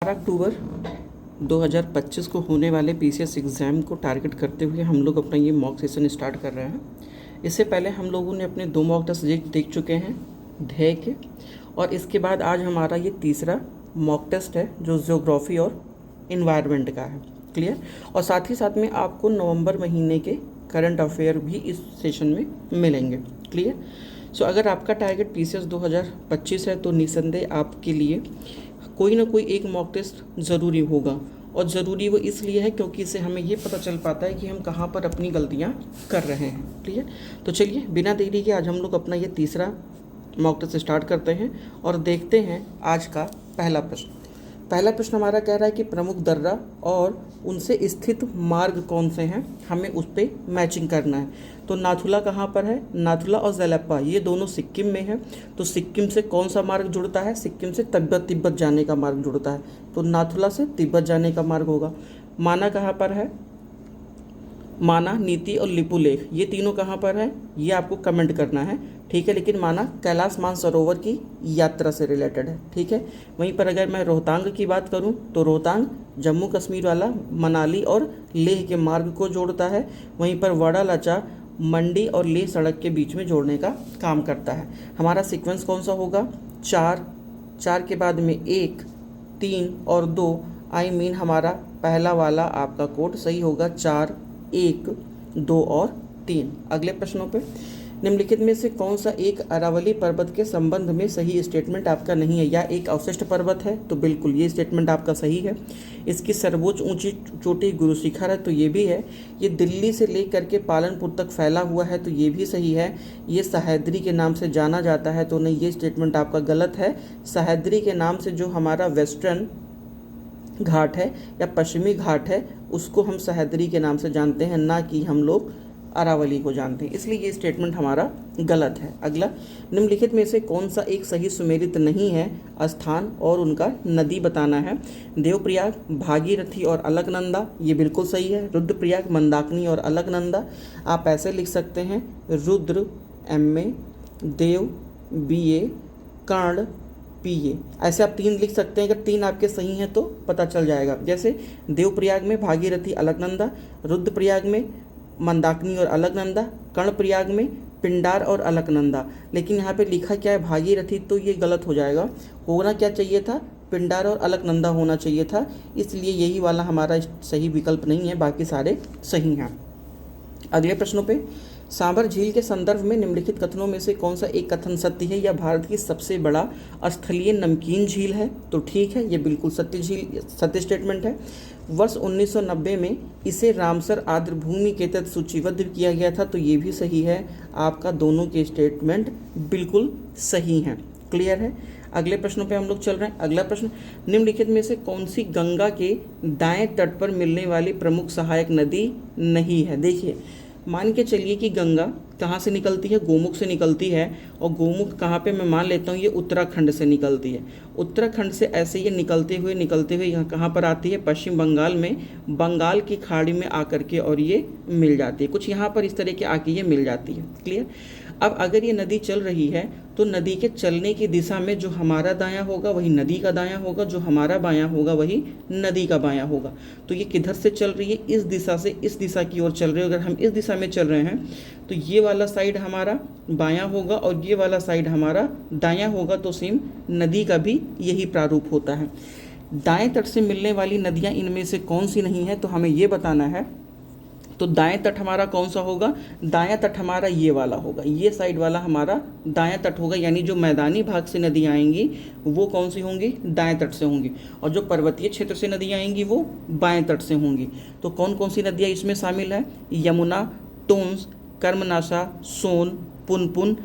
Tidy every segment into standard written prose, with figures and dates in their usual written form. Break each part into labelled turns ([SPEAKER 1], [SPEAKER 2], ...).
[SPEAKER 1] अक्टूबर 2025 को होने वाले पीसीएस एग्ज़ाम को टारगेट करते हुए हम लोग अपना ये मॉक सेशन स्टार्ट कर रहे हैं। इससे पहले हम लोगों ने अपने 2 मॉक टेस्ट देख चुके हैं ध्येय के, और इसके बाद आज हमारा ये तीसरा मॉक टेस्ट है जो ज्योग्राफी और इन्वायरमेंट का है। क्लियर। और साथ ही साथ में आपको नवंबर महीने के करंट अफेयर भी इस सेशन में मिलेंगे। क्लियर। सो अगर आपका टारगेट पीसीएस 2025 है तो निसंदेह आपके लिए कोई ना कोई एक मॉक टेस्ट ज़रूरी होगा, और ज़रूरी वो इसलिए है क्योंकि इससे हमें ये पता चल पाता है कि हम कहाँ पर अपनी गलतियाँ कर रहे हैं। क्लियर। तो चलिए बिना देरी के आज हम लोग अपना ये तीसरा मॉक टेस्ट स्टार्ट करते हैं और देखते हैं आज का पहला प्रश्न। पहला प्रश्न हमारा कह रहा है कि प्रमुख दर्रा और उनसे स्थित मार्ग कौन से हैं, हमें उस पर मैचिंग करना है। तो नाथुला कहाँ पर है? नाथुला और ज़ेलेप्पा ये दोनों सिक्किम में है। तो सिक्किम से कौन सा मार्ग जुड़ता है? सिक्किम से तिब्बत जाने का मार्ग जुड़ता है, तो नाथुला से तिब्बत जाने का मार्ग होगा। माना कहाँ पर है? माना, नीति और लिपुलेख ये तीनों कहाँ पर है ये आपको कमेंट करना है। ठीक है। लेकिन माना कैलाश मानसरोवर की यात्रा से रिलेटेड है। ठीक है। वहीं पर अगर मैं रोहतांग की बात करूं तो रोहतांग जम्मू कश्मीर वाला मनाली और लेह के मार्ग को जोड़ता है। वहीं पर वड़ा लाचा मंडी और लेह सड़क के बीच में जोड़ने का काम करता है। हमारा सीक्वेंस कौन सा होगा? 4 के बाद में 1, 3 और 2। हमारा पहला वाला आपका कोड सही होगा। 4, 1, 2 और 3। अगले प्रश्नों पे निम्नलिखित में से कौन सा एक अरावली पर्वत के संबंध में सही स्टेटमेंट आपका नहीं है? या एक अवशिष्ट पर्वत है तो बिल्कुल ये स्टेटमेंट आपका सही है। इसकी सर्वोच्च ऊंची चोटी गुरु शिखर है तो ये भी है। ये दिल्ली से लेकर के पालनपुर तक फैला हुआ है तो ये भी सही है। ये सह्याद्री के नाम से जाना जाता है तो नहीं, ये स्टेटमेंट आपका गलत है। सह्याद्री के नाम से जो हमारा वेस्टर्न घाट है या पश्चिमी घाट है उसको हम सह्याद्री के नाम से जानते हैं, ना कि हम लोग अरावली को जानते हैं, इसलिए ये स्टेटमेंट हमारा गलत है। अगला, निम्नलिखित में से कौन सा एक सही सुमेलित नहीं है? स्थान और उनका नदी बताना है। देवप्रयाग, भागीरथी और अलकनंदा ये बिल्कुल सही है। रुद्रप्रयाग, मंदाकिनी और अलकनंदा। आप ऐसे लिख सकते हैं रुद्र MA, देव BA, कर्ण PA। ऐसे आप 3 लिख सकते हैं। अगर 3 आपके सही हैं तो पता चल जाएगा। जैसे देवप्रयाग में भागीरथी अलकनंदा, रुद्रप्रयाग में मंदाकिनी और अलकनंदा, कर्णप्रयाग में पिंडार और अलकनंदा। लेकिन यहाँ पे लिखा क्या है? भागीरथी, तो ये गलत हो जाएगा। होना क्या चाहिए था? पिंडार और अलकनंदा होना चाहिए था, इसलिए यही वाला हमारा सही विकल्प नहीं है, बाकी सारे सही हैं। अगले प्रश्नों पे, सांभर झील के संदर्भ में निम्नलिखित कथनों में से कौन सा एक कथन सत्य है? या भारत की सबसे बड़ा स्थलीय नमकीन झील है? तो ठीक है, ये बिल्कुल सत्य स्टेटमेंट है। वर्ष 1990 में इसे रामसर आर्द्रभूमि के तहत सूचीबद्ध किया गया था तो ये भी सही है। आपका दोनों के स्टेटमेंट बिल्कुल सही हैं। क्लियर है। अगले प्रश्नों पे हम लोग चल रहे हैं। अगला प्रश्न, निम्नलिखित में से कौन सी गंगा के दाएं तट पर मिलने वाली प्रमुख सहायक नदी नहीं है? देखिए, मान के चलिए कि गंगा कहाँ से निकलती है? गोमुख से निकलती है। और गोमुख कहाँ पे? मैं मान लेता हूँ ये उत्तराखंड से निकलती है। उत्तराखंड से ऐसे ये निकलते हुए यहाँ कहाँ पर आती है? पश्चिम बंगाल में, बंगाल की खाड़ी में आकर के और ये मिल जाती है। कुछ यहाँ पर इस तरह के आके ये मिल जाती है। क्लियर। अब अगर ये नदी चल रही है तो नदी के चलने की दिशा में जो हमारा दायां होगा वही नदी का दायां होगा, जो हमारा बायां होगा वही नदी का बायां होगा। तो ये किधर से चल रही है? इस दिशा से इस दिशा की ओर चल रही है। अगर हम इस दिशा में चल रहे हैं तो ये वाला साइड हमारा बायां होगा और ये वाला साइड हमारा दायां होगा, तो सेम नदी का भी यही प्रारूप होता है। दाएं तट से मिलने वाली नदियाँ इनमें से कौन सी नहीं है? तो हमें ये बताना है। तो दाएं तट हमारा कौन सा होगा? दायां तट हमारा ये वाला होगा, ये साइड वाला हमारा दायां तट होगा। यानी जो मैदानी भाग से नदियाँ आएंगी वो कौन सी होंगी? दाएं तट से होंगी। और जो पर्वतीय क्षेत्र से नदियाँ आएंगी वो बाएं तट से होंगी। तो कौन कौन सी नदियाँ इसमें शामिल है? यमुना, टोंस, कर्मनाशा, सोन, पुनपुन,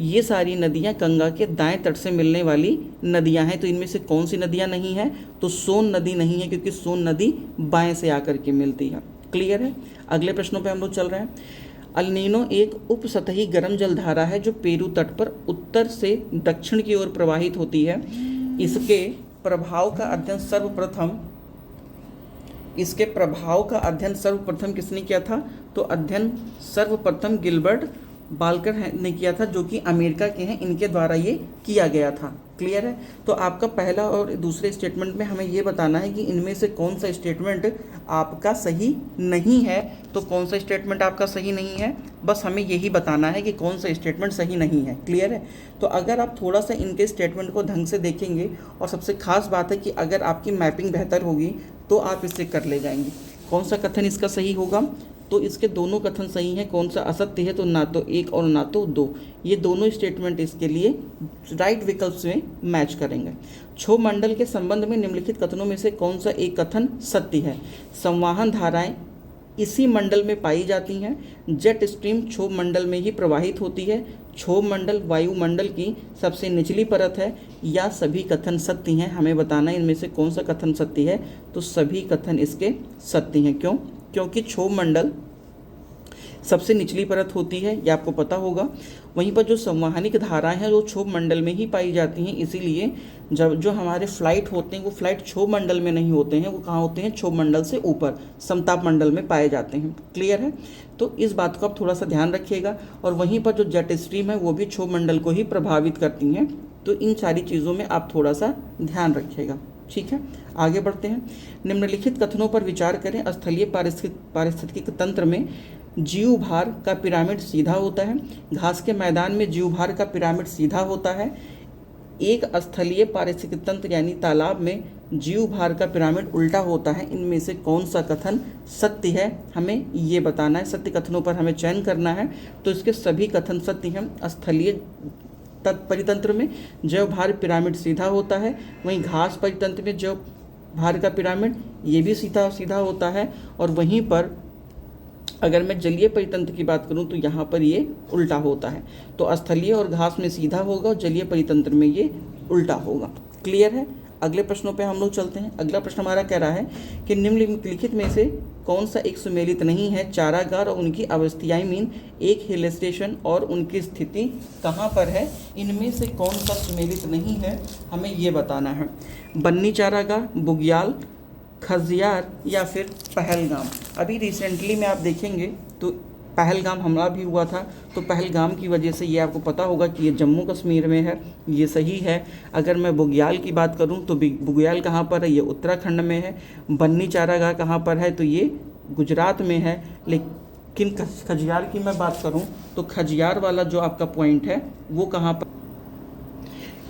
[SPEAKER 1] ये सारी नदियाँ गंगा के दाएं तट से मिलने वाली नदियाँ हैं। तो इनमें से कौन सी नदियाँ नहीं हैं? तो सोन नदी नहीं है, क्योंकि सोन नदी बाएं से आकर के मिलती है। क्लियर है। अगले प्रश्नों पे हम लोग चल रहे हैं। अल्नीनो एक उपसतही गर्म जलधारा है जो पेरू तट पर उत्तर से दक्षिण की ओर प्रवाहित होती है। इसके प्रभाव का अध्ययन सर्वप्रथम किसने किया था? तो अध्ययन सर्वप्रथम गिलबर्ट बाल्कर ने किया था, जो कि अमेरिका के हैं, इनके द्वारा ये किया गया था। क्लियर है। तो आपका पहला और दूसरे स्टेटमेंट में हमें ये बताना है कि इनमें से कौन सा स्टेटमेंट आपका सही नहीं है। तो कौन सा स्टेटमेंट आपका सही नहीं है, बस हमें यही बताना है कि कौन सा स्टेटमेंट सही नहीं है। क्लियर है। तो अगर आप थोड़ा सा इनके स्टेटमेंट को ढंग से देखेंगे, और सबसे खास बात है कि अगर आपकी मैपिंग बेहतर होगी तो आप इससे कर ले जाएंगे। कौन सा कथन इसका सही होगा, तो इसके दोनों कथन सही हैं। कौन सा असत्य है, तो ना तो 1 और ना तो 2, ये दोनों स्टेटमेंट इसके लिए राइट विकल्प से मैच करेंगे। क्षोभ मंडल के संबंध में निम्नलिखित कथनों में से कौन सा एक कथन सत्य है। संवहन धाराएं इसी मंडल में पाई जाती हैं। जेट स्ट्रीम क्षोभ मंडल में ही प्रवाहित होती है। क्षोभ मंडल वायुमंडल की सबसे निचली परत है। या सभी कथन सत्य हैं। हमें बताना है इनमें से कौन सा कथन सत्य है, तो सभी कथन इसके सत्य हैं। क्यों? क्योंकि क्षोभ मंडल सबसे निचली परत होती है, ये आपको पता होगा। वहीं पर जो संवहनिक धाराएं हैं वो क्षोभ मंडल में ही पाई जाती हैं। इसीलिए जब जो हमारे फ्लाइट होते हैं वो फ्लाइट क्षोभ मंडल में नहीं होते हैं, वो कहाँ होते हैं, क्षोभ मंडल से ऊपर समताप मंडल में पाए जाते हैं। क्लियर है। तो इस बात को आप थोड़ा सा ध्यान रखिएगा। और वहीं पर जो जेट स्ट्रीम है वो भी क्षोभ मंडल को ही प्रभावित करती हैं। तो इन सारी चीज़ों में आप थोड़ा सा ध्यान रखिएगा। ठीक है, आगे बढ़ते हैं। निम्नलिखित कथनों पर विचार करें। स्थलीय पारिस्थितिक तंत्र में जीव भार का पिरामिड सीधा होता है। घास के मैदान में जीव भार का पिरामिड सीधा होता है। एक स्थलीय पारिस्थितिक तंत्र यानी तालाब में जीव भार का पिरामिड उल्टा होता है। इनमें से कौन सा कथन सत्य है, हमें ये बताना है। सत्य कथनों पर हमें चयन करना है। तो इसके सभी कथन सत्य हैं। स्थलीय परितंत्र में जैव भार पिरामिड सीधा होता है। वहीं घास परितंत्र में जैव भार का पिरामिड ये भी सीधा सीधा होता है। और वहीं पर अगर मैं जलीय परितंत्र की बात करूं तो यहाँ पर ये उल्टा होता है। तो स्थलीय और घास में सीधा होगा और जलीय परितंत्र में ये उल्टा होगा। क्लियर है। अगले प्रश्नों पे हम लोग चलते हैं। अगला प्रश्न हमारा कह रहा है कि निम्नलिखित में से कौन सा एक सुमेलित नहीं है। चारागार और उनकी अवस्थियाँ मीन एक हिल स्टेशन और उनकी स्थिति कहाँ पर है। इनमें से कौन सा सुमेलित नहीं है, हमें ये बताना है। बन्नी चारागाह, बुग्याल, खजियार या फिर पहलगाम। अभी रिसेंटली में आप देखेंगे तो पहलगाम हमला भी हुआ था। तो पहलगाम की वजह से ये आपको पता होगा कि ये जम्मू कश्मीर में है, ये सही है। अगर मैं बुग्याल की बात करूं तो बुग्याल कहाँ पर है, ये उत्तराखंड में है। बन्नी चारागाह कहाँ पर है, तो ये गुजरात में है। लेकिन खजियार की मैं बात करूं तो खजियार वाला जो आपका पॉइंट है वो कहाँ पर,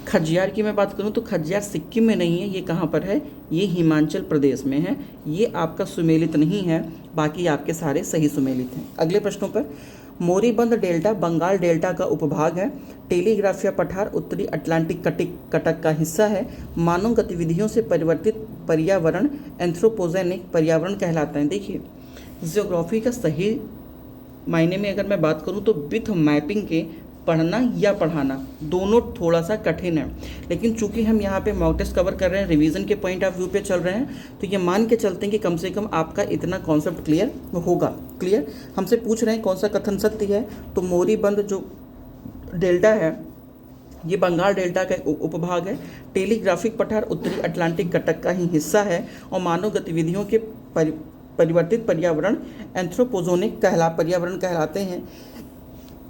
[SPEAKER 1] खजियार की मैं बात करूं तो खजियार सिक्किम में नहीं है, ये कहाँ पर है, ये हिमाचल प्रदेश में है। ये आपका सुमेलित नहीं है, बाकी आपके सारे सही सुमेलित हैं। अगले प्रश्नों पर, मोरीबंद डेल्टा बंगाल डेल्टा का उपभाग है। टेलीग्राफिया पठार उत्तरी अटलांटिक कटक का हिस्सा है। मानव गतिविधियों से परिवर्तित पर्यावरण एंथ्रोपोजेनिक पर्यावरण कहलाता है। देखिए, जियोग्राफी का सही मायने में अगर मैं बात करूं तो विथ मैपिंग के पढ़ना या पढ़ाना दोनों थोड़ा सा कठिन है। लेकिन चूंकि हम यहाँ पे मॉक टेस्ट कवर कर रहे हैं, रिवीजन के पॉइंट ऑफ व्यू पे चल रहे हैं, तो ये मान के चलते हैं कि कम से कम आपका इतना कॉन्सेप्ट क्लियर होगा। क्लियर। हमसे पूछ रहे हैं कौन सा कथन सत्य है, तो मोरीबंद जो डेल्टा है ये बंगाल डेल्टा का उपभाग है। टेलीग्राफिक पठार उत्तरी अटलांटिक कटक का ही हिस्सा है। और मानव गतिविधियों के परिवर्तित पर्यावरण एंथ्रोपोजेनिक पर्यावरण कहलाते हैं।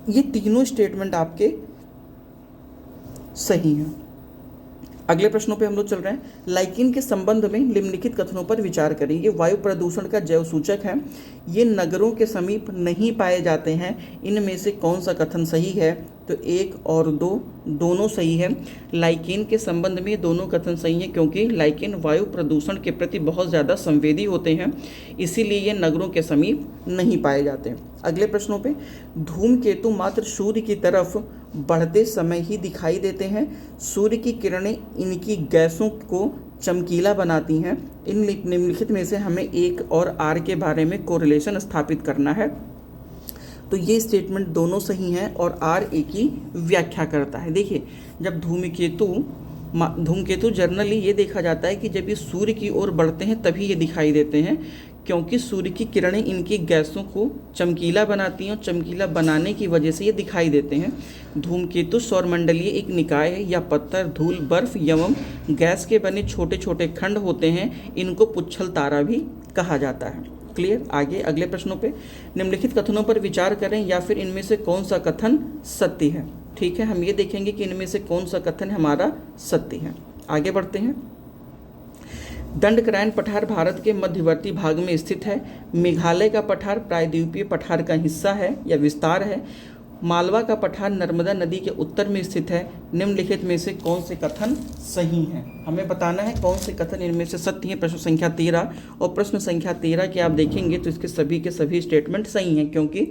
[SPEAKER 1] ये तीनों स्टेटमेंट आपके सही हैं। अगले प्रश्नों पे हम लोग चल रहे हैं। लाइकिन के संबंध में निम्नलिखित कथनों पर विचार करें। ये वायु प्रदूषण का जैव सूचक है। ये नगरों के समीप नहीं पाए जाते हैं। इनमें से कौन सा कथन सही है, तो 1 और 2 दोनों सही है। लाइकिन के संबंध में दोनों कथन सही हैं, क्योंकि लाइकिन वायु प्रदूषण के प्रति बहुत ज़्यादा संवेदी होते हैं, इसीलिए ये नगरों के समीप नहीं पाए जाते हैं। अगले प्रश्नों पे, धूमकेतु मात्र सूर्य की तरफ बढ़ते समय ही दिखाई देते हैं। सूर्य की किरणें इनकी गैसों को चमकीला बनाती हैं। इन निम्नलिखित में से हमें 1 और R के बारे में कोरिलेशन स्थापित करना है। तो ये स्टेटमेंट दोनों सही हैं और R एक ही व्याख्या करता है। देखिए, जब धूमकेतु जनरली ये देखा जाता है कि जब ये सूर्य की ओर बढ़ते हैं तभी ये दिखाई देते हैं, क्योंकि सूर्य की किरणें इनकी गैसों को चमकीला बनाती हैं और चमकीला बनाने की वजह से ये दिखाई देते हैं। धूमकेतु सौरमंडलीय एक निकाय है या पत्थर, धूल, बर्फ एवं गैस के बने छोटे छोटे खंड होते हैं। इनको पुच्छल तारा भी कहा जाता है। क्लियर। आगे अगले प्रश्नों पे, निम्नलिखित कथनों पर विचार करें या फिर इनमें से कौन सा कथन सत्य है। ठीक है, हम ये देखेंगे कि इनमें से कौन सा कथन हमारा सत्य है। आगे बढ़ते हैं। दंडकारण्य पठार भारत के मध्यवर्ती भाग में स्थित है। मेघालय का पठार प्रायद्वीपीय पठार का हिस्सा है या विस्तार है। मालवा का पठार नर्मदा नदी के उत्तर में स्थित है। निम्नलिखित में से कौन से कथन सही हैं? हमें बताना है कौन से कथन इनमें से सत्य हैं। प्रश्न संख्या 13 और प्रश्न संख्या 13 के आप देखेंगे तो इसके सभी के सभी स्टेटमेंट सही हैं, क्योंकि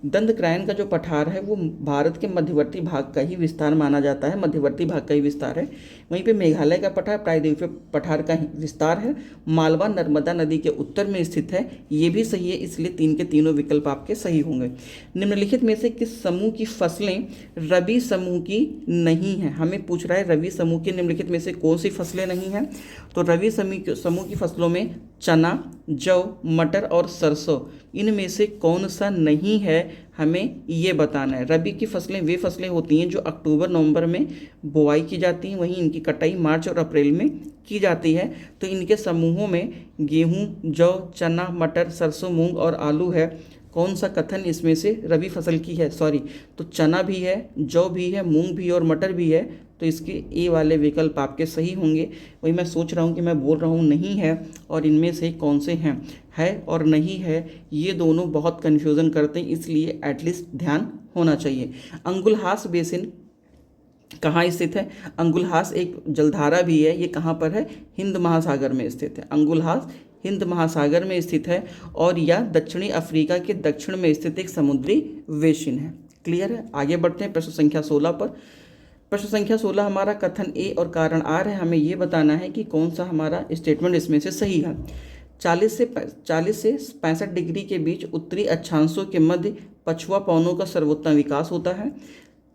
[SPEAKER 1] दंडकारण्य का जो पठार है वो भारत के मध्यवर्ती भाग का ही विस्तार माना जाता है, मध्यवर्ती भाग का ही विस्तार है। वहीं पे मेघालय का पठार प्रायद्वीपीय पठार का विस्तार है। मालवा नर्मदा नदी के उत्तर में स्थित है, ये भी सही है, इसलिए 3 के तीनों विकल्प आपके सही होंगे। निम्नलिखित में से किस समूह की फसलें रबी समूह की नहीं है? हमें पूछ रहा है रबी समूह की निम्नलिखित में से कौन सी फसलें नहीं हैं। तो रबी समूह की फसलों में चना, जौ, मटर और सरसों, इनमें से कौन सा नहीं है हमें ये बताना है। रबी की फसलें वे फसलें होती हैं जो अक्टूबर नवंबर में बुआई की जाती हैं, वहीं इनकी कटाई मार्च और अप्रैल में की जाती है। तो इनके समूहों में गेहूं, जौ, चना, मटर, सरसों, मूंग और आलू है। कौन सा कथन इसमें से रबी फसल की है? सॉरी, तो चना भी है, जौ भी है, मूंग भी और मटर भी है, तो इसके ए वाले विकल्प आपके सही होंगे। वही मैं सोच रहा हूँ कि मैं बोल रहा हूँ नहीं है और इनमें से कौन से हैं। है और नहीं है ये दोनों बहुत कन्फ्यूज़न करते हैं, इसलिए एटलीस्ट ध्यान होना चाहिए। अंगुलहास बेसिन कहाँ स्थित है? अंगुलहास एक जलधारा भी है, ये कहाँ पर है? हिंद महासागर में स्थित है। अंगुलहास हिंद महासागर में स्थित है और यह दक्षिणी अफ्रीका के दक्षिण में स्थित एक समुद्री बेसिन है। क्लियर है? आगे बढ़ते हैं प्रश्न संख्या 16 पर। प्रश्न संख्या 16 हमारा कथन ए और कारण आर है। हमें ये बताना है कि कौन सा हमारा स्टेटमेंट इसमें से सही है। 40 से 65 डिग्री के बीच उत्तरी अक्षांशों के मध्य पछुआ पवनों का सर्वोत्तम विकास होता है।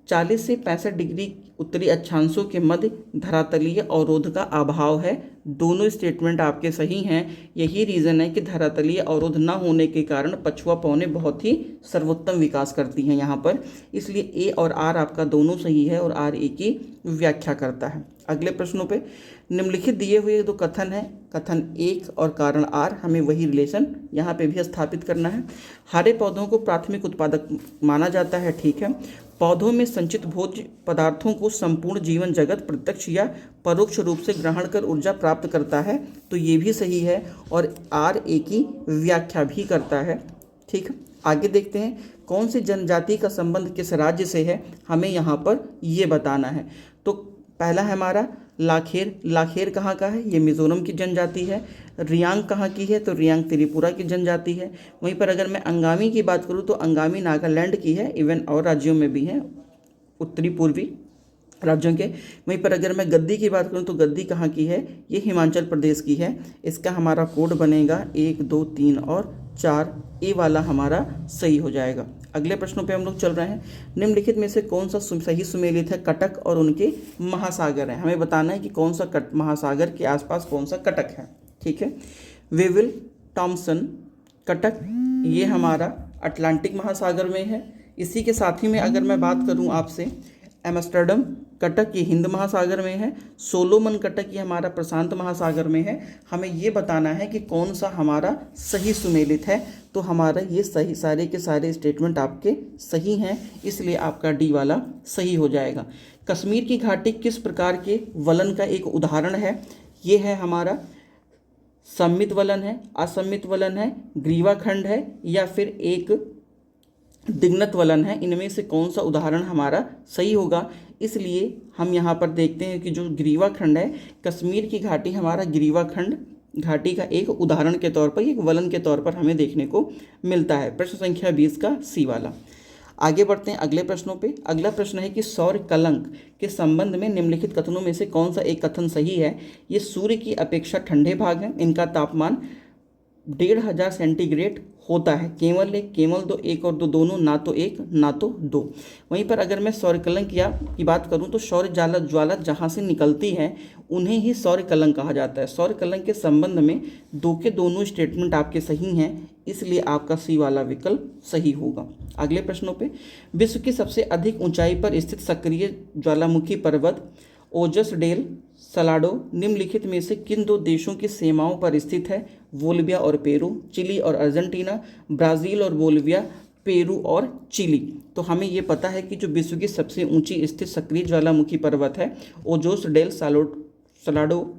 [SPEAKER 1] 40 से 65 डिग्री उत्तरी अक्षांशों के मध्य धरातलीय अवरोध का अभाव है। दोनों स्टेटमेंट आपके सही हैं। यही रीज़न है कि धरातलीय अवरोध न होने के कारण पछुआ पवनें बहुत ही सर्वोत्तम विकास करती हैं यहाँ पर, इसलिए ए और आर आपका दोनों सही है और आर ए की व्याख्या करता है। अगले प्रश्नों पे निम्नलिखित दिए हुए दो कथन है, कथन 1 और कारण आर, हमें वही रिलेशन यहाँ पे भी स्थापित करना है। हरे पौधों को प्राथमिक उत्पादक माना जाता है, ठीक है। पौधों में संचित भोज्य पदार्थों को संपूर्ण जीवन जगत प्रत्यक्ष या परोक्ष रूप से ग्रहण कर ऊर्जा प्राप्त करता है, तो ये भी सही है और आर ए की व्याख्या भी करता है, ठीक है। आगे देखते हैं कौन सी जनजाति का संबंध किस राज्य से है, हमें यहाँ पर ये बताना है। तो पहला है हमारा लाखेर। लाखेर कहाँ का है? ये मिजोरम की जनजाति है। रियांग कहाँ की है? तो रियांग त्रिपुरा की जनजाति है। वहीं पर अगर मैं अंगामी की बात करूँ तो अंगामी नागालैंड की है, इवन और राज्यों में भी हैं, उत्तरी पूर्वी राज्यों के। वहीं पर अगर मैं गद्दी की बात करूं तो गद्दी कहाँ की है? ये हिमाचल प्रदेश की है। इसका हमारा कोड बनेगा 1, 2, 3 और 4, ए वाला हमारा सही हो जाएगा। अगले प्रश्नों पे हम लोग चल रहे हैं। निम्नलिखित में से कौन सा सही सुमेलित है? कटक और उनके महासागर है। हमें बताना है कि कौन सा महासागर के आसपास कौन सा कटक है, ठीक है। वेविल टॉमसन कटक, ये हमारा अटलांटिक महासागर में है। इसी के साथ ही में अगर मैं बात करूं आपसे, एम्स्टर्डम कटक ये हिंद महासागर में है। सोलोमन कटक ये हमारा प्रशांत महासागर में है। हमें ये बताना है कि कौन सा हमारा सही सुमेलित है, तो हमारा ये सही सारे के सारे स्टेटमेंट आपके सही हैं, इसलिए आपका डी वाला सही हो जाएगा। कश्मीर की घाटी किस प्रकार के वलन का एक उदाहरण है? ये है हमारा सम्मित वलन है, असम्मित वलन है, ग्रीवाखंड है या फिर एक दिग्नत वलन है। इनमें से कौन सा उदाहरण हमारा सही होगा? इसलिए हम यहाँ पर देखते हैं कि जो ग्रीवाखंड है, कश्मीर की घाटी हमारा ग्रीवाखंड घाटी का एक उदाहरण के तौर पर, एक वलन के तौर पर हमें देखने को मिलता है। प्रश्न संख्या 20 का सी वाला। आगे बढ़ते हैं अगले प्रश्नों पे। अगला प्रश्न है कि सौर कलंक के संबंध में निम्नलिखित कथनों में से कौन सा एक कथन सही है? ये सूर्य की अपेक्षा ठंडे भाग हैं, इनका तापमान 1500 सेंटीग्रेड होता है। केवल एक, केवल दो, एक और दो दोनों, ना तो एक ना तो दो। वहीं पर अगर मैं सौर कलंक की बात करूं तो सौर ज्वाला जहां से निकलती है उन्हें ही सौर कलंक कहा जाता है। सौर कलंक के संबंध में दो के दोनों स्टेटमेंट आपके सही हैं, इसलिए आपका सी वाला विकल्प सही होगा। अगले प्रश्नों पे, विश्व की सबसे अधिक ऊंचाई पर स्थित सक्रिय ज्वालामुखी पर्वत ओजस डेल सलाडो निम्नलिखित में से किन दो देशों की सीमाओं पर स्थित है? बोलिविया और पेरू, चिली और अर्जेंटीना, ब्राज़ील और बोलिविया, पेरू और चिली। तो हमें ये पता है कि जो विश्व की सबसे ऊंची स्थित सक्रिय ज्वालामुखी पर्वत है ओजोस डेल सलाडो,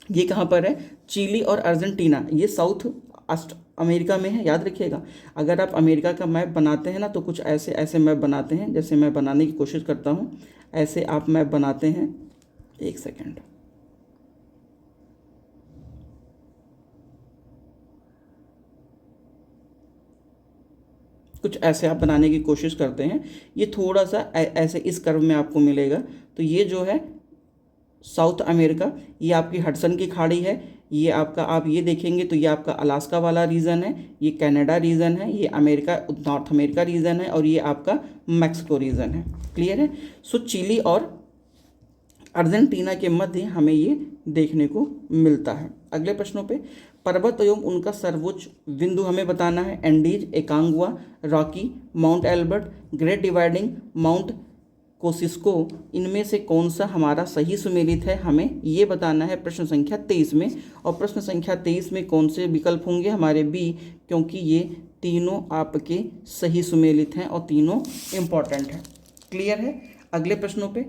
[SPEAKER 1] ये कहाँ पर है? चिली और अर्जेंटीना, ये साउथ अमेरिका में है, याद रखिएगा। अगर आप अमेरिका का मैप बनाते हैं ना तो कुछ ऐसे ऐसे मैप बनाते हैं, जैसे मैं बनाने की कोशिश करता हूँ, ऐसे आप मैप बनाते हैं। एक सेकेंड, कुछ ऐसे आप बनाने की कोशिश करते हैं। ये थोड़ा सा ऐसे इस कर्व में आपको मिलेगा। तो ये जो है साउथ अमेरिका, ये आपकी हडसन की खाड़ी है। ये आपका, आप ये देखेंगे तो ये आपका अलास्का वाला रीजन है, ये कनाडा रीजन है, ये अमेरिका नॉर्थ अमेरिका रीजन है, और ये आपका मैक्सिको रीजन है। क्लियर है? सो चिली और अर्जेंटीना के मध्य हमें ये देखने को मिलता है। अगले प्रश्नों पे, पर्वत एवं उनका सर्वोच्च बिंदु हमें बताना है। Andes, Aconcagua, Rocky, Mount Elbert, Great Dividing, Mount Kosciuszko, इनमें से कौन सा हमारा सही सुमेलित है, हमें ये बताना है प्रश्न संख्या 23 में। और प्रश्न संख्या 23 में कौन से विकल्प होंगे? हमारे बी, क्योंकि ये तीनों आपके सही सुमेलित हैं और तीनों इंपॉर्टेंट हैं। क्लियर है? अगले प्रश्नों पे,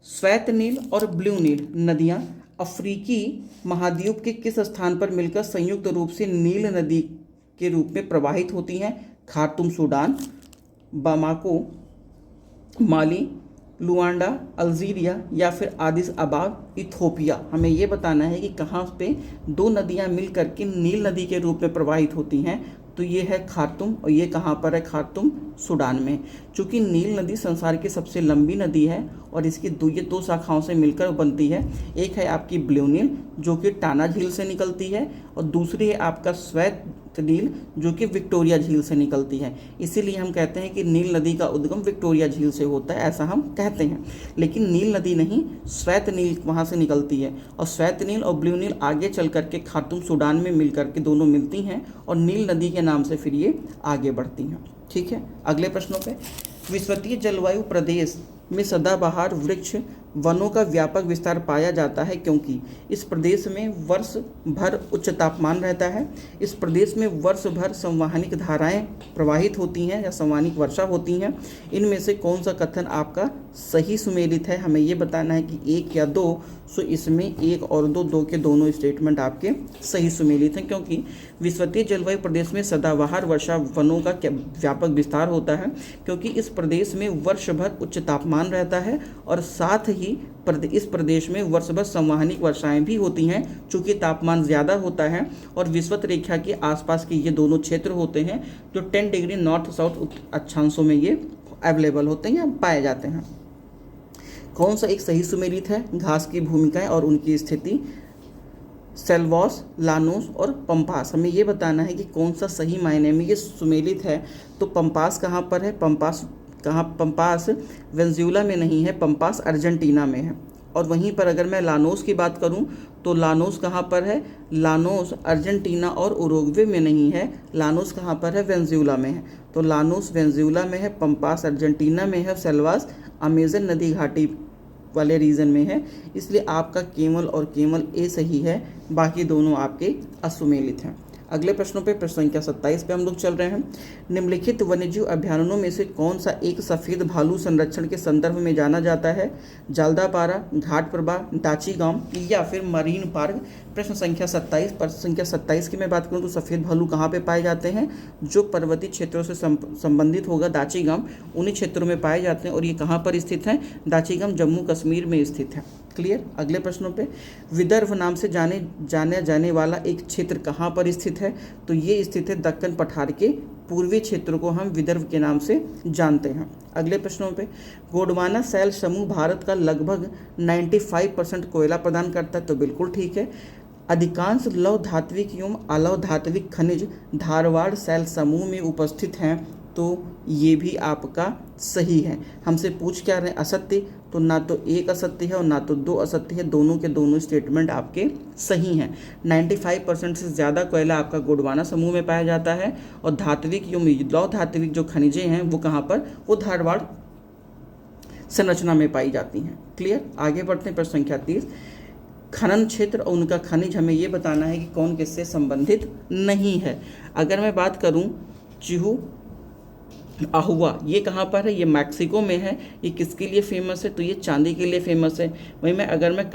[SPEAKER 1] श्वेत नील और ब्लू नील नदियाँ अफ्रीकी महाद्वीप के किस स्थान पर मिलकर संयुक्त रूप से नील नदी के रूप में प्रवाहित होती हैं? खार्तूम सूडान, बामाको माली, लुआंडा अल्जीरिया, या फिर आदिस अबाब इथोपिया। हमें ये बताना है कि कहाँ पे दो नदियाँ मिल करके नील नदी के रूप में प्रवाहित होती हैं। तो ये है खार्तूम, और ये कहाँ पर है? खार्तूम सूडान में। चूँकि नील नदी संसार की सबसे लंबी नदी है और इसकी ये दो शाखाओं से मिलकर बनती है। एक है आपकी ब्लू नील जो कि टाना झील से निकलती है, और दूसरी है आपका श्वेत नील जो कि विक्टोरिया झील से निकलती है। इसीलिए हम कहते हैं कि नील नदी का उद्गम विक्टोरिया झील से होता है, ऐसा हम कहते हैं। लेकिन नील नदी नहीं, श्वेत नील वहाँ से निकलती है, और श्वेत नील और ब्लू नील आगे चल करके खार्तूम सूडान में मिल करके दोनों मिलती हैं और नील नदी के नाम से फिर ये आगे बढ़ती हैं। ठीक है? अगले प्रश्नों पे, विषुवतीय जलवायु प्रदेश में सदाबहार वृक्ष वनों का व्यापक विस्तार पाया जाता है क्योंकि इस प्रदेश में वर्ष भर उच्च तापमान रहता है। इस प्रदेश में वर्ष भर संवहनिक धाराएं प्रवाहित होती हैं या संवहनिक वर्षा होती हैं। इनमें से कौन सा कथन आपका सही सुमेलित है? हमें ये बताना है कि एक या दो। सो इसमें एक और दो के दोनों स्टेटमेंट आपके सही सुमेलित हैं, क्योंकि विषुवतीय जलवायु प्रदेश में सदाबहार वर्षा वनों का व्यापक विस्तार होता है क्योंकि इस प्रदेश में वर्ष भर उच्च तापमान रहता है और साथ ही इस प्रदेश में वर्ष भर संवहनिक वर्षाएं भी होती हैं। चूँकि तापमान ज़्यादा होता है और विषुवत रेखा के आसपास के ये दोनों क्षेत्र होते हैं जो 10 डिग्री नॉर्थ साउथ अक्षांशों में ये अवेलेबल होते हैं या पाए जाते हैं। कौन सा एक सही सुमेलित है? घास की भूमिकाएं और उनकी स्थिति, सेल्वॉस, लानोस और पंपास। हमें ये बताना है कि कौन सा सही मायने में ये सुमेलित है। तो पंपास कहाँ पर है? पंपास वेनेजुएला में नहीं है, पंपास अर्जेंटीना में है। और वहीं पर अगर मैं लानोस की बात करूं तो लानोस कहाँ पर है? लानोस अर्जेंटीना और उरुग्वे में नहीं है। लानोस कहाँ पर है? वेनेजुएला में है। तो लानोस वेनेजुएला में है, पंपास अर्जेंटीना में है, सेल्वास अमेजन नदी घाटी वाले रीजन में है। इसलिए आपका केवल और केवल ए सही है, बाकी दोनों आपके असुमेलित हैं। अगले प्रश्नों पे, प्रश्न संख्या 27 पे हम लोग चल रहे हैं। निम्नलिखित वन्यजीव अभ्यारण्यों में से कौन सा एक सफ़ेद भालू संरक्षण के संदर्भ में जाना जाता है? जालदापारा, घाट प्रभा, दाची गांव या फिर मरीन पार्क। प्रश्न संख्या 27, प्रश्न संख्या 27 की मैं बात करूं तो सफ़ेद भालू कहाँ पे पाए जाते हैं? जो पर्वतीय क्षेत्रों से संबंधित होगा दाची गांव, उन्हीं क्षेत्रों में पाए जाते हैं। और ये कहाँ पर स्थित है? दाची गांव जम्मू कश्मीर में स्थित है। क्लियर? अगले प्रश्नों पे, विदर्भ नाम से जाने जाने वाला एक क्षेत्र कहाँ पर स्थित है? तो ये स्थित है दक्कन पठार के पूर्वी क्षेत्र को हम विदर्भ के नाम से जानते हैं। अगले प्रश्नों पे, गोंडवाना सैल समूह भारत का लगभग 95% कोयला प्रदान करता है। तो बिल्कुल ठीक है। अधिकांश लौह धात्विक एवं अलौह धात्विक खनिज धारवाड़ सैल समूह में उपस्थित हैं। तो ये भी आपका सही है। हमसे पूछ क्या रहे? असत्य। तो ना तो एक असत्य है और ना तो दो असत्य है, दोनों के दोनों स्टेटमेंट आपके सही हैं। 95% से ज़्यादा कोयला आपका गोंडवाना समूह में पाया जाता है और धात्विक एवं लौह धात्विक जो खनिजें हैं वो कहाँ पर? वो धारवाड़ संरचना में पाई जाती हैं। क्लियर? आगे बढ़ते हैं। प्रश्न संख्या 30, खनन क्षेत्र और उनका खनिज हमें ये बताना है कि कौन किससे संबंधित नहीं है। अगर मैं बात करूँ चिहू आहुआ, ये कहाँ पर है? ये मैक्सिको में है। ये किसके लिए फेमस है? तो ये चांदी के लिए फेमस है। वहीं मैं अगर मैं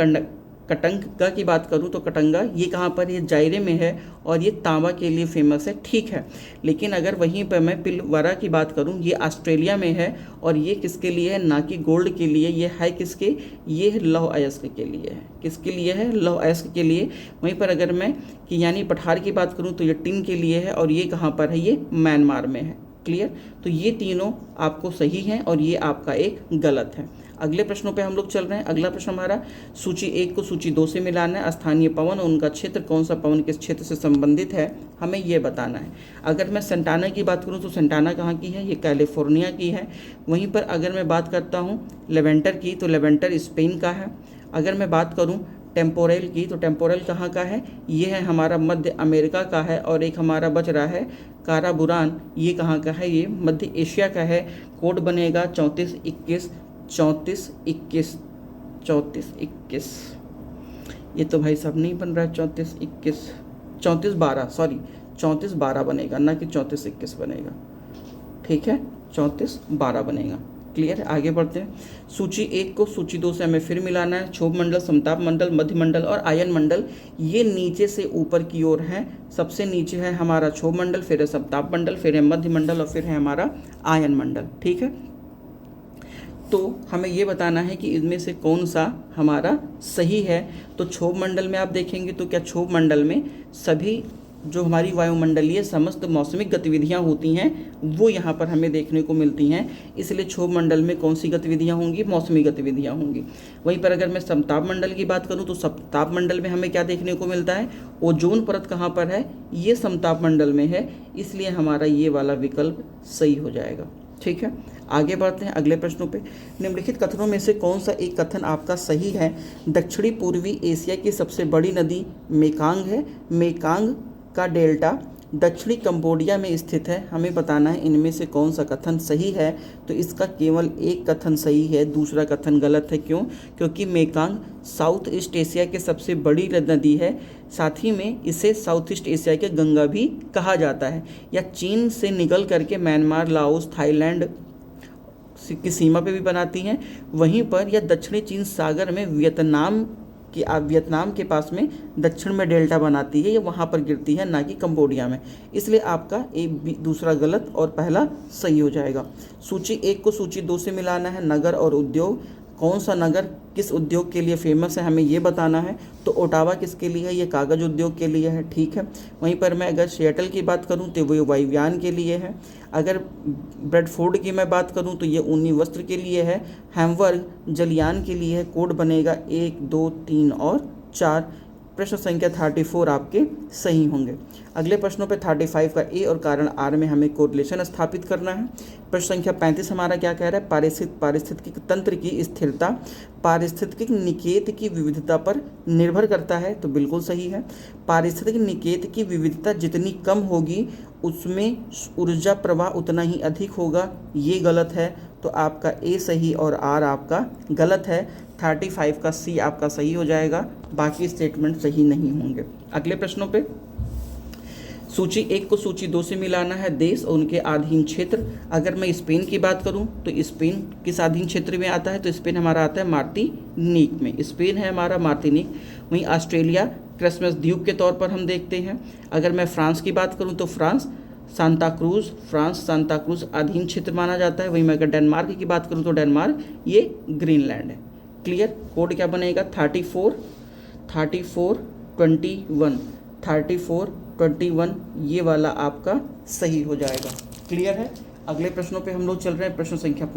[SPEAKER 1] कटंगा की बात करूँ तो कटंगा ये कहाँ पर? ये जायरे में है और ये तांबा के लिए फेमस है, ठीक है। लेकिन अगर वहीं पर मैं पिलवारा की बात करूँ, ये ऑस्ट्रेलिया में है और ये किसके लिए है? ना कि गोल्ड के लिए, ये है किसके? ये है लौह अयस्क के लिए है। किसके लिए है? लौह अयस्क के लिए। वहीं पर अगर मैं कि यानी पठार की बात करूँ तो ये टिन के लिए है और ये कहाँ पर है? ये म्यांमार में है। क्लियर? तो ये तीनों आपको सही हैं और ये आपका एक गलत है। अगले प्रश्नों पे हम लोग चल रहे हैं। अगला प्रश्न हमारा, सूची 1 को सूची 2 से मिलाना है। स्थानीय पवन और उनका क्षेत्र, कौन सा पवन किस क्षेत्र से संबंधित है, हमें ये बताना है। अगर मैं सेंटाना की बात करूँ तो सेंटाना कहाँ की है? ये कैलिफोर्निया की है। वहीं पर अगर मैं बात करता हूँ लेवेंटर की तो लेवेंटर स्पेन का है। अगर मैं बात करूँ टेम्पोरल की तो टेम्पोरल कहाँ का है? ये है हमारा मध्य अमेरिका का है। और एक हमारा बच रहा है काराबुरान, ये कहाँ का है? ये मध्य एशिया का है। कोड बनेगा 3421 3421 3421। ये तो भाई साहब नहीं बन रहा है 3421, 3412, सॉरी 3412 बनेगा, ना कि 3421 बनेगा, ठीक है, 3412 बनेगा। क्लियर है? आगे बढ़ते हैं। सूची 1 को सूची 2 से हमें फिर मिलाना है। क्षोभ मंडल, समताप मंडल, मध्य मंडल और आयन मंडल, ये नीचे से ऊपर की ओर है। सबसे नीचे है हमारा क्षोभ मंडल, फिर है समताप मंडल, फिर है मध्य मंडल और फिर है हमारा आयन मंडल, ठीक है। तो हमें ये बताना है कि इनमें से कौन सा हमारा सही है। तो क्षोभ मंडल में आप देखेंगे तो क्या क्षोभ मंडल में सभी जो हमारी वायुमंडलीय समस्त मौसमिक गतिविधियां होती हैं वो यहाँ पर हमें देखने को मिलती हैं। इसलिए क्षोभ मंडल में कौन सी गतिविधियां होंगी? मौसमी गतिविधियां होंगी। वहीं पर अगर मैं समताप मंडल की बात करूँ तो समताप मंडल में हमें क्या देखने को मिलता है? ओजोन परत कहाँ पर है? ये समताप मंडल में है। इसलिए हमारा ये वाला विकल्प सही हो जाएगा, ठीक है। आगे बढ़ते हैं अगले प्रश्नों पे। निम्नलिखित कथनों में से कौन सा एक कथन आपका सही है? दक्षिणी पूर्वी एशिया की सबसे बड़ी नदी मेकांग है। मेकांग का डेल्टा दक्षिणी कंबोडिया में स्थित है। हमें बताना है इनमें से कौन सा कथन सही है। तो इसका केवल एक कथन सही है, दूसरा कथन गलत है। क्यों? क्योंकि मेकांग साउथ ईस्ट एशिया की सबसे बड़ी नदी है। साथ ही में इसे साउथ ईस्ट एशिया के गंगा भी कहा जाता है। या चीन से निकल करके म्यांमार, लाओस, थाईलैंड की सीमा पे भी बनाती हैं। वहीं पर यह दक्षिणी चीन सागर में वियतनाम के पास में दक्षिण में डेल्टा बनाती है। ये वहाँ पर गिरती है, ना कि कंबोडिया में। इसलिए आपका दूसरा गलत और पहला सही हो जाएगा। सूची 1 को सूची 2 से मिलाना है। नगर और उद्योग, कौन सा नगर किस उद्योग के लिए फेमस है, हमें ये बताना है। तो ओटावा किसके लिए है? ये कागज़ उद्योग के लिए है, ठीक है। वहीं पर मैं अगर सिएटल की बात करूं तो वो वायुयान के लिए है। अगर ब्रेडफोर्ड की मैं बात करूं तो ये ऊनी वस्त्र के लिए है। हैम्बर्ग जलयान के लिए है। कोड बनेगा 1, 2, 3 और 4। प्रश्न संख्या 34 आपके सही होंगे। अगले प्रश्नों पे 35 का ए और कारण आर में हमें कोरिलेशन स्थापित करना है। प्रश्न संख्या 35 हमारा क्या कह रहा है? पारिस्थितिक तंत्र की स्थिरता पारिस्थितिक निकेत की विविधता पर निर्भर करता है। तो बिल्कुल सही है। पारिस्थितिक निकेत की विविधता जितनी कम होगी उसमें ऊर्जा प्रवाह उतना ही अधिक होगा, ये गलत है। तो आपका ए सही और आर आपका गलत है। 35 का सी आपका सही हो जाएगा, बाकी स्टेटमेंट सही नहीं होंगे। अगले प्रश्नों पे सूची 1 को सूची 2 से मिलाना है। देश और उनके अधीन क्षेत्र, अगर मैं स्पेन की बात करूं तो स्पेन किस अधीन क्षेत्र में आता है? तो स्पेन हमारा आता है मार्टिनिक में। स्पेन है हमारा मार्टिनिक। वहीं ऑस्ट्रेलिया क्रिसमस द्वीप के तौर पर हम देखते हैं। अगर मैं फ्रांस की बात करूँ तो फ्रांस सांता क्रूज अधीन क्षेत्र माना जाता है। वहीं मैं अगर डेनमार्क की बात करूँ तो डेनमार्क ये ग्रीनलैंड है। क्लियर? कोड क्या बनेगा? 3421 ये वाला आपका सही हो जाएगा। क्लियर है? अगले प्रश्नों पे हम लोग चल रहे हैं। प्रश्न संख्या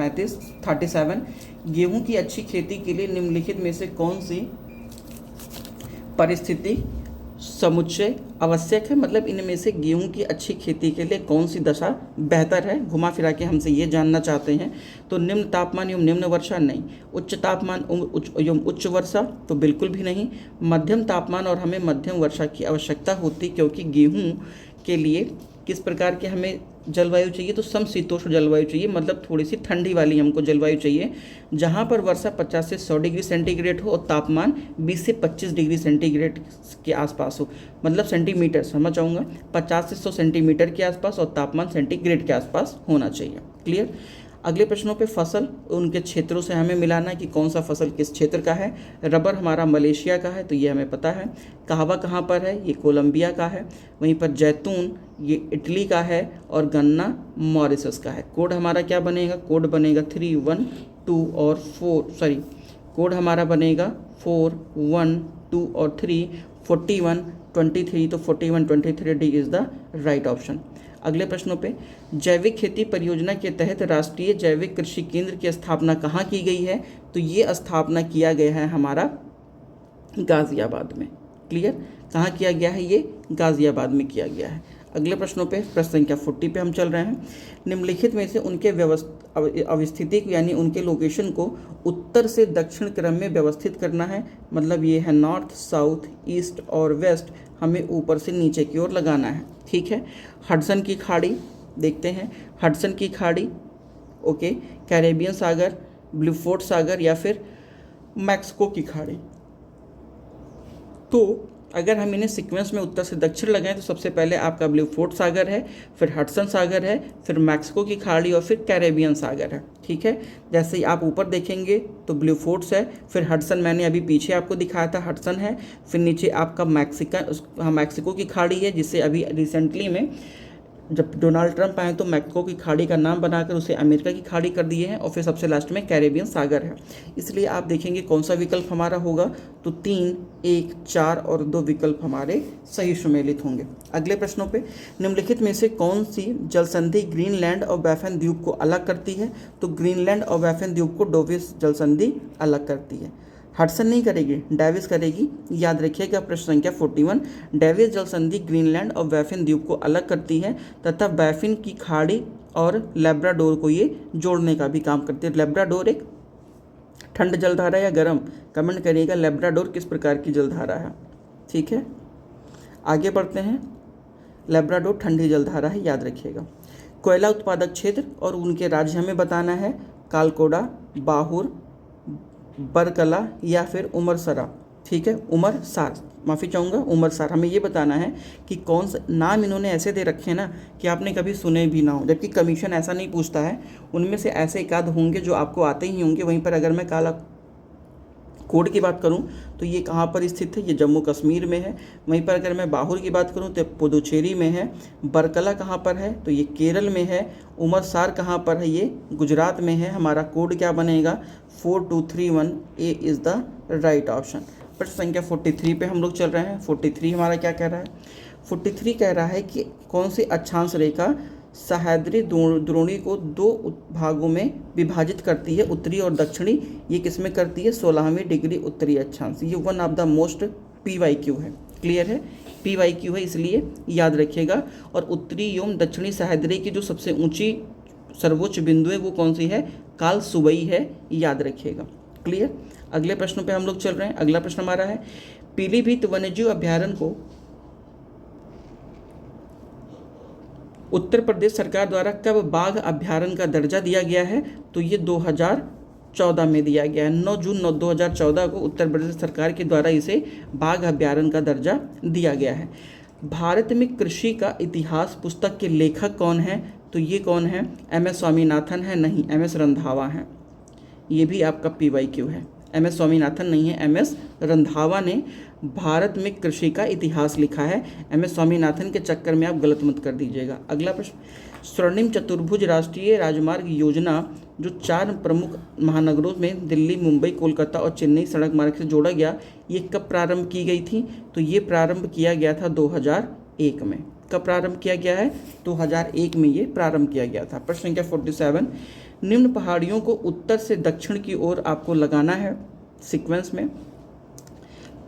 [SPEAKER 1] 37। गेहूं की अच्छी खेती के लिए निम्नलिखित में से कौन सी परिस्थिति समुच्चय आवश्यक है? मतलब इनमें से गेहूं की अच्छी खेती के लिए कौन सी दशा बेहतर है? घुमा फिरा के हमसे ये जानना चाहते हैं। तो निम्न तापमान एवं निम्न वर्षा नहीं। उच्च तापमान एवं उच्च वर्षा तो बिल्कुल भी नहीं। मध्यम तापमान और हमें मध्यम वर्षा की आवश्यकता होती, क्योंकि गेहूं के लिए किस प्रकार की हमें जलवायु चाहिए, तो समशीतोष्ण जलवायु चाहिए, मतलब थोड़ी सी ठंडी वाली हमको जलवायु चाहिए, जहाँ पर वर्षा 50 से 100 डिग्री सेंटीग्रेड हो और तापमान 20 से 25 डिग्री सेंटीग्रेड के आसपास हो, मतलब सेंटीमीटर समझ चाहूँगा, 50 से 100 सेंटीमीटर के आसपास और तापमान सेंटीग्रेड के आसपास होना चाहिए। क्लियर। अगले प्रश्नों पे फसल उनके क्षेत्रों से हमें मिलाना है कि कौन सा फसल किस क्षेत्र का है। रबर हमारा मलेशिया का है, तो ये हमें पता है। कहवा कहाँ पर है, ये कोलंबिया का है। वहीं पर जैतून ये इटली का है और गन्ना मॉरिशस का है। कोड हमारा क्या बनेगा, कोड बनेगा 3, 1, 2 और 4, सॉरी कोड हमारा बनेगा 4, 1, 2 और 3, 41, 23, तो 41, 23 D is the right option. अगले प्रश्नों पे, जैविक खेती परियोजना के तहत राष्ट्रीय जैविक कृषि केंद्र की स्थापना कहाँ की गई है, तो ये स्थापना किया गया है हमारा गाज़ियाबाद में। क्लियर। कहाँ किया गया है, ये गाज़ियाबाद में किया गया है। अगले प्रश्नों पे प्रश्न संख्या 40 पे हम चल रहे हैं। निम्नलिखित में से उनके अवस्थिति यानी उनके लोकेशन को उत्तर से दक्षिण क्रम में व्यवस्थित करना है, मतलब ये है नॉर्थ, साउथ, ईस्ट और वेस्ट, हमें ऊपर से नीचे की ओर लगाना है। ठीक है। हडसन की खाड़ी देखते हैं, हडसन की खाड़ी, ओके, कैरेबियन सागर, ब्लूफोर्ट सागर या फिर मैक्सिको की खाड़ी। तो अगर हम इन्हें सीक्वेंस में उत्तर से दक्षिण लगाएं तो सबसे पहले आपका ब्लूफोर्ट सागर है, फिर हडसन सागर है, फिर मैक्सिको की खाड़ी और फिर कैरेबियन सागर है। ठीक है। जैसे ही आप ऊपर देखेंगे तो ब्लूफोर्ट्स है, फिर हडसन मैंने अभी पीछे आपको दिखाया था, हडसन है, फिर नीचे आपका मैक्सिको की खाड़ी है, जिसे अभी रिसेंटली में जब डोनाल्ड ट्रंप आए तो मैक्सिको की खाड़ी का नाम बनाकर उसे अमेरिका की खाड़ी कर दिए हैं, और फिर सबसे लास्ट में कैरेबियन सागर है। इसलिए आप देखेंगे कौन सा विकल्प हमारा होगा, तो 3, 1, 4 और 2 विकल्प हमारे सही सुमेलित होंगे। अगले प्रश्नों पे, निम्नलिखित में से कौन सी जलसंधि ग्रीनलैंड और बैफन द्वीप को अलग करती है, तो ग्रीनलैंड और बैफन द्वीप को डेविस जलसंधि अलग करती है। हडसन नहीं करेगी, डेविस करेगी, याद रखिएगा। प्रश्न संख्या 41, डेविस जलसंधि ग्रीनलैंड और बैफिन द्वीप को अलग करती है तथा बैफिन की खाड़ी और लेब्राडोर को ये जोड़ने का भी काम करती है। लेब्राडोर एक ठंड जलधारा या गर्म, कमेंट करिएगा लेब्राडोर किस प्रकार की जलधारा है। ठीक है। आगे बढ़ते हैं। लेब्राडोर ठंडी जलधारा है, याद रखिएगा। कोयला उत्पादक क्षेत्र और उनके राज्य हमें बताना है, कालकोडा, बाहुर, बरकला या फिर उमरसरा। ठीक है, उमरसार, माफ़ी चाहूँगा, उमरसार। हमें ये बताना है कि कौन सा नाम इन्होंने ऐसे दे रखे हैं ना कि आपने कभी सुने भी ना हो, जबकि कमीशन ऐसा नहीं पूछता है। उनमें से ऐसे एकाध होंगे जो आपको आते ही होंगे। वहीं पर अगर मैं काला कोड की बात करूं तो ये कहाँ पर स्थित है, ये जम्मू कश्मीर में है। वहीं पर अगर मैं बाहुर की बात करूं तो पुदुचेरी में है। बरकला कहाँ पर है, तो ये केरल में है। उमरसार कहाँ पर है, ये गुजरात में है। हमारा कोड क्या बनेगा, 4231, A is the right option. प्रश्न संख्या 43 पे हम लोग चल रहे हैं। 43 हमारा क्या कह रहा है, 43 कह रहा है कि कौन सी अक्षांश रेखा सह्याद्री द्रोणी को 2 भागों में विभाजित करती है, उत्तरी और दक्षिणी। ये किसमें करती है, 16वीं डिग्री उत्तरी अक्षांश। ये one of the most PYQ है। क्लियर है, PYQ है, इसलिए याद रखिएगा। और उत्तरी एवं दक्षिणी सह्याद्री की जो सबसे ऊंची सर्वोच्च बिंदु है वो कौन सी है, काल सुबई है, याद रखिएगा। क्लियर। अगले प्रश्न पे हम लोग चल रहे हैं। अगला प्रश्न हमारा है, पीलीभीत वन्यजीव अभ्यारण्य को उत्तर प्रदेश सरकार द्वारा कब बाघ अभ्यारण्य का दर्जा दिया गया है, तो ये 2014 में दिया गया है। 9 जून 2014 को उत्तर प्रदेश सरकार के द्वारा इसे बाघ अभ्यारण्य का दर्जा दिया गया है। भारत में कृषि का इतिहास पुस्तक के लेखक कौन है, तो ये कौन है, MS स्वामीनाथन है, नहीं MS रंधावा है। ये भी आपका PYQ है। MS स्वामीनाथन नहीं है, MS रंधावा ने भारत में कृषि का इतिहास लिखा है। MS स्वामीनाथन के चक्कर में आप गलत मत कर दीजिएगा। अगला प्रश्न, स्वर्णिम चतुर्भुज राष्ट्रीय राजमार्ग योजना जो 4 प्रमुख महानगरों में दिल्ली, मुंबई, कोलकाता और चेन्नई सड़क मार्ग से जोड़ा गया, ये कब प्रारंभ की गई थी, तो ये प्रारंभ किया गया था 2001 में। कब प्रारंभ किया गया है, 2001 में ये प्रारंभ किया गया था। प्रश्न संख्या 47, निम्न पहाड़ियों को उत्तर से दक्षिण की ओर आपको लगाना है सीक्वेंस में,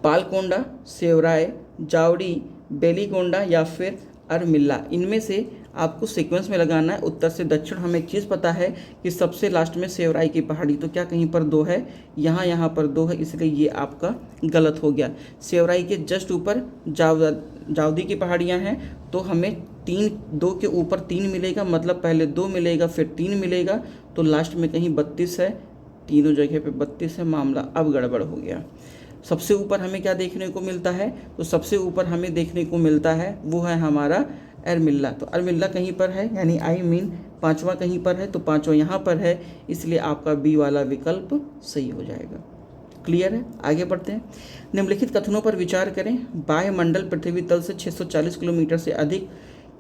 [SPEAKER 1] पालकोंडा, सेवराय, जावड़ी, बेलीकोंडा या फिर अर्मिल्ला। इनमें से आपको सीक्वेंस में लगाना है उत्तर से दक्षिण। हमें एक चीज़ पता है कि सबसे लास्ट में सेवराई की पहाड़ी, तो क्या कहीं पर 2 है? यहाँ पर 2 है, इसलिए ये आपका गलत हो गया। सेवराई के जस्ट ऊपर जावदी की पहाड़ियाँ हैं, तो हमें 2 के ऊपर 3 मिलेगा, मतलब पहले 2 मिलेगा फिर 3 मिलेगा, तो लास्ट में कहीं 32 है, तीनों जगह पे 32 है। मामला अब गड़बड़ हो गया। सबसे ऊपर हमें क्या देखने को मिलता है? तो सबसे ऊपर हमें देखने को मिलता है वो है हमारा अर्मिल्ला। तो अर्मिल्ला कहीं पर है, यानी पाँचवा कहीं पर है, तो पाँचवा यहाँ पर है, इसलिए आपका बी वाला विकल्प सही हो जाएगा। क्लियर है? आगे बढ़ते हैं। निम्नलिखित कथनों पर विचार करें। वायुमंडल पृथ्वी तल से 640 किलोमीटर से अधिक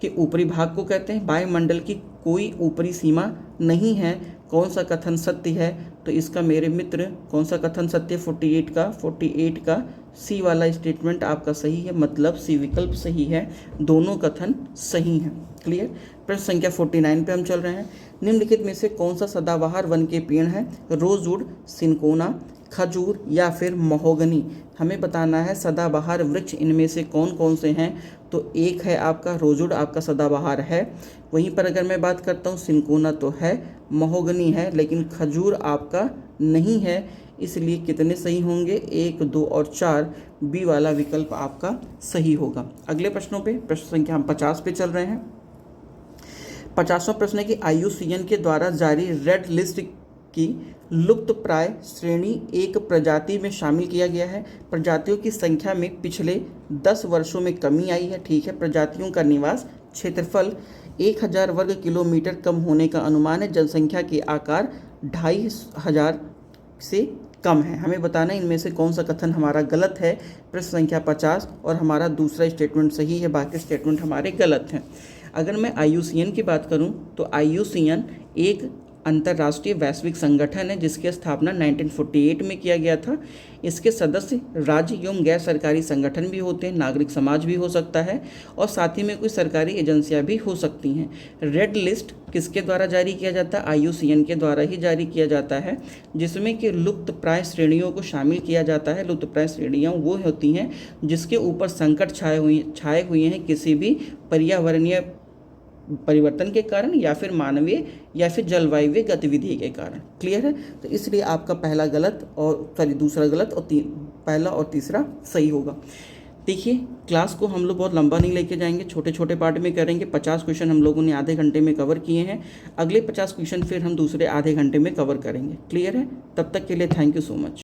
[SPEAKER 1] के ऊपरी भाग को कहते हैं। वायुमंडल की कोई ऊपरी सीमा नहीं है। कौन सा कथन सत्य है? तो इसका मेरे मित्र कौन सा कथन सत्य? 48 का सी वाला स्टेटमेंट आपका सही है, मतलब सी विकल्प सही है। दोनों कथन सही हैं। क्लियर? प्रश्न संख्या 49 पे हम चल रहे हैं। निम्नलिखित में से कौन सा सदाबहार वन के पेड़ है? रोजवुड, सिनकोना, खजूर या फिर महोगनी? हमें बताना है सदाबहार वृक्ष इनमें से कौन कौन से हैं। तो एक है आपका रोजवुड, आपका सदाबहार है। वहीं पर अगर मैं बात करता हूँ, सिनकोना तो है, महोगनी है, लेकिन खजूर आपका नहीं है। इसलिए कितने सही होंगे? 1, 2 और 4, बी वाला विकल्प आपका सही होगा। अगले प्रश्नों पे, प्रश्न संख्या हम 50 पे चल रहे हैं। 50वां प्रश्न है कि IUCN के द्वारा जारी रेड लिस्ट की लुप्त प्राय श्रेणी एक प्रजाति में शामिल किया गया है। प्रजातियों की संख्या में पिछले 10 वर्षों में कमी आई है। ठीक है। प्रजातियों का निवास क्षेत्रफल 1000 वर्ग किलोमीटर कम होने का अनुमान है। जनसंख्या के आकार 2500 से कम है। हमें बताना है इनमें से कौन सा कथन हमारा गलत है। प्रश्न संख्या 50 और हमारा दूसरा स्टेटमेंट सही है, बाकी स्टेटमेंट हमारे गलत हैं। अगर मैं IUCN की बात करूं तो IUCN एक अंतर्राष्ट्रीय वैश्विक संगठन है जिसकी स्थापना 1948 में किया गया था। इसके सदस्य राज्य एवं गैर सरकारी संगठन भी होते हैं, नागरिक समाज भी हो सकता है, और साथ ही में कोई सरकारी एजेंसियां भी हो सकती हैं। रेड लिस्ट किसके द्वारा जारी किया जाता है? IUCN के द्वारा ही जारी किया जाता है, जिसमें कि लुप्त प्राय श्रेणियों को शामिल किया जाता है। लुप्त प्राय श्रेणियाँ वो होती हैं जिसके ऊपर संकट छाए हुए हैं किसी भी पर्यावरणीय परिवर्तन के कारण या फिर मानवीय या फिर जलवायु गतिविधि के कारण। क्लियर है? तो इसलिए आपका दूसरा गलत और पहला और तीसरा सही होगा। देखिए, क्लास को हम लोग बहुत लंबा नहीं लेके जाएंगे, छोटे छोटे पार्ट में करेंगे। 50 क्वेश्चन हम लोगों ने आधे घंटे में कवर किए हैं। अगले 50 क्वेश्चन फिर हम दूसरे आधे घंटे में कवर करेंगे। क्लियर है? तब तक के लिए थैंक यू सो मच।